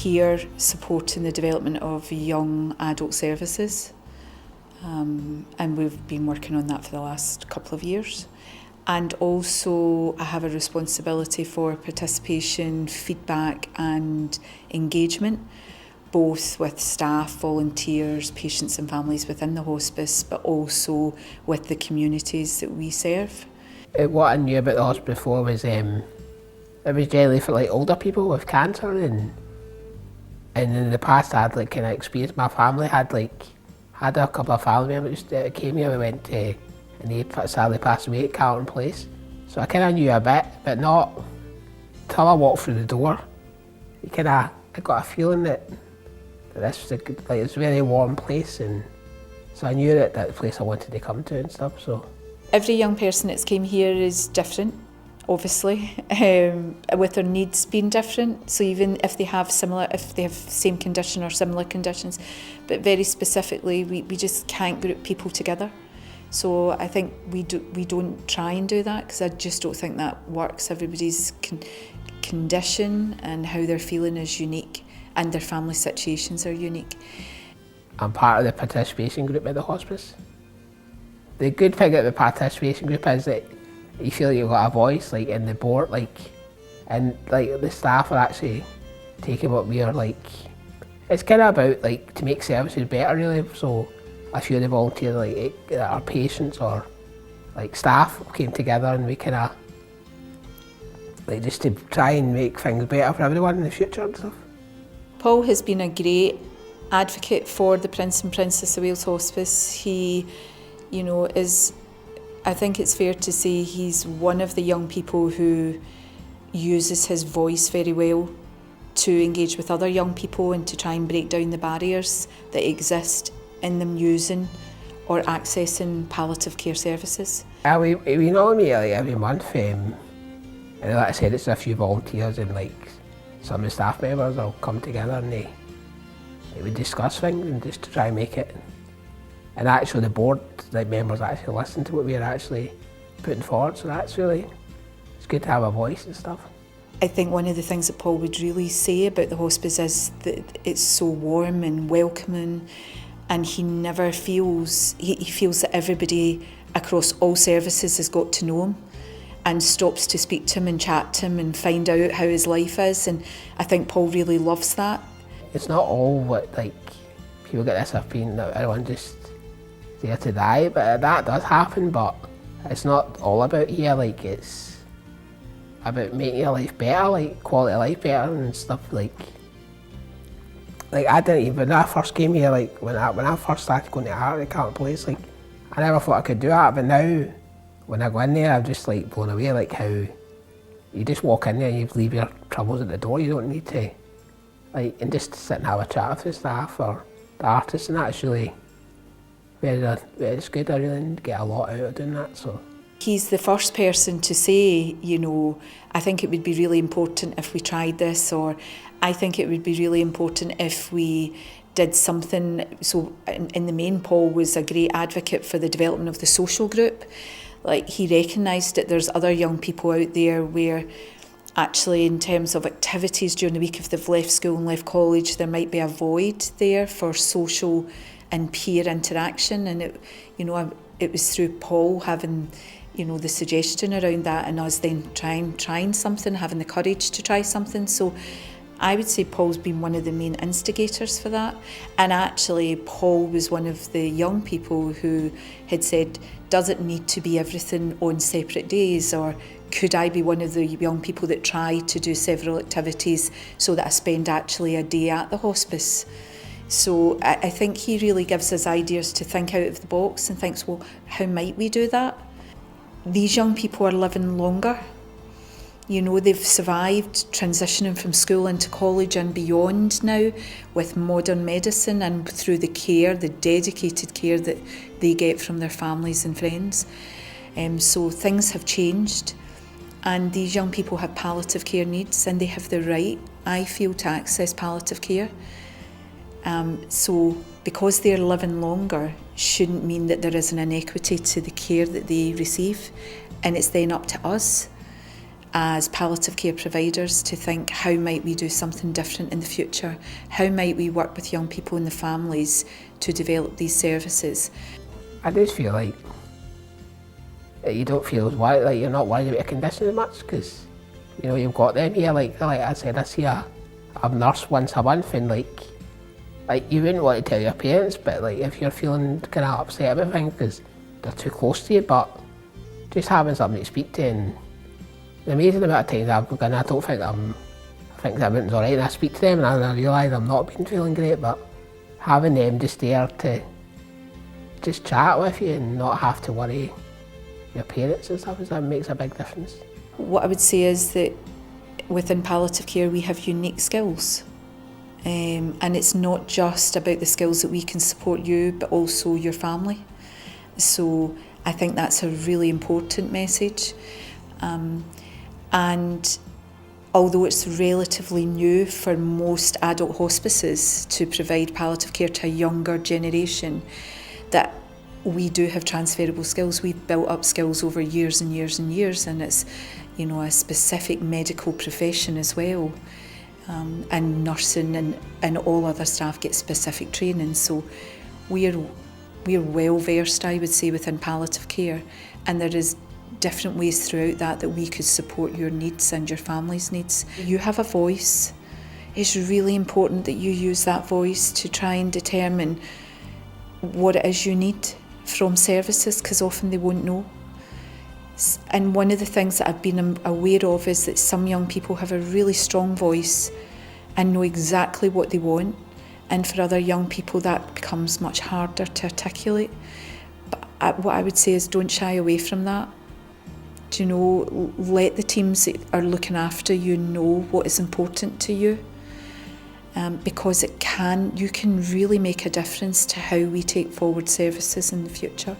here supporting the development of young adult services, and we've been working on that for the last couple of years. And also I have a responsibility for participation, feedback and engagement, both with staff, volunteers, patients and families within the hospice, but also with the communities that we serve. What I knew about the hospice before was it was generally for like older people with cancer, and in the past I had like kind of experience. My family had a couple of family members that came here. We went to, and they sadly passed away at Carlton Place. So I kind of knew a bit, but not till I walked through the door. I got a feeling that this was it's a very warm place, and so I knew that that's the place I wanted to come to and stuff. So every young person that's came here is different, obviously, with their needs being different. So even if they have same condition or similar conditions, but very specifically, we just can't group people together. So I think we don't try and do that, because I just don't think that works. Everybody's condition and how they're feeling is unique, and their family situations are unique. I'm part of the participation group at the hospice. The good thing about the participation group is that you feel like you've got a voice, like in the board, and the staff are actually taking what we are like. It's kind of about to make services better, really. So a few of the volunteers, our patients or staff, came together, and we kind of just to try and make things better for everyone in the future and stuff. Paul has been a great advocate for the Prince and Princess of Wales Hospice. He, I think it's fair to say he's one of the young people who uses his voice very well to engage with other young people and to try and break down the barriers that exist in them using or accessing palliative care services. We normally meet every month, and like I said, it's a few volunteers and some of the staff members will come together, and they would discuss things and just to try and make it. And actually the board members actually listen to what we're actually putting forward, so it's good to have a voice and stuff. I think one of the things that Paul would really say about the hospice is that it's so warm and welcoming, and he never feels, he feels that everybody across all services has got to know him and stops to speak to him and chat to him and find out how his life is, and I think Paul really loves that. It's not all what people get this opinion that everyone just there to die, but that does happen, but it's not all about here. It's about making your life better, quality of life better and stuff. I didn't even, when I first came here, when I first started going to art at Carlton Place, I never thought I could do that, but now when I go in there, I'm just blown away, how you just walk in there and you leave your troubles at the door. You don't need to, and just sit and have a chat with the staff or the artists, and that's really it's good. I really get a lot out of doing that. So he's the first person to say, I think it would be really important if we tried this, or I think it would be really important if we did something. So in the main, Paul was a great advocate for the development of the social group. He recognised that there's other young people out there where actually in terms of activities during the week, if they've left school and left college, there might be a void there for social and peer interaction, and it was through Paul having the suggestion around that, and us then trying something, having the courage to try something. So I would say Paul's been one of the main instigators for that, and actually Paul was one of the young people who had said, does it need to be everything on separate days, or could I be one of the young people that try to do several activities so that I spend actually a day at the hospice? So I think he really gives us ideas to think out of the box and thinks, well, how might we do that? These young people are living longer. They've survived transitioning from school into college and beyond now with modern medicine and through the dedicated care that they get from their families and friends. So things have changed, and these young people have palliative care needs, and they have the right, I feel, to access palliative care. So because they're living longer shouldn't mean that there is an inequity to the care that they receive, and it's then up to us as palliative care providers to think, how might we do something different in the future? How might we work with young people and the families to develop these services? I just feel like you don't feel like you're not worried about your condition as much, because you know you've got them here. Like I said, I see a nurse once a month, and like you wouldn't want to tell your parents, but like if you're feeling kind of upset about things because they're too close to you, but just having somebody to speak to, and the amazing amount of times I've gone, I think everything's alright, and I speak to them and I realise I'm not been feeling great, but having them just there to just chat with you and not have to worry your parents and stuff, that makes a big difference. What I would say is that within palliative care we have unique skills, and it's not just about the skills that we can support you, but also your family. So I think that's a really important message. And although it's relatively new for most adult hospices to provide palliative care to a younger generation, that we do have transferable skills. We've built up skills over years and years and years, and it's, you know, a specific medical profession as well. And nursing and all other staff get specific training. So we're well versed, I would say, within palliative care, and there is different ways throughout that we could support your needs and your family's needs. You have a voice. It's really important that you use that voice to try and determine what it is you need from services, because often they won't know. And one of the things that I've been aware of is that some young people have a really strong voice and know exactly what they want, and for other young people that becomes much harder to articulate. But what I would say is don't shy away from that. Do you know, let the teams that are looking after you know what is important to you, because you can really make a difference to how we take forward services in the future.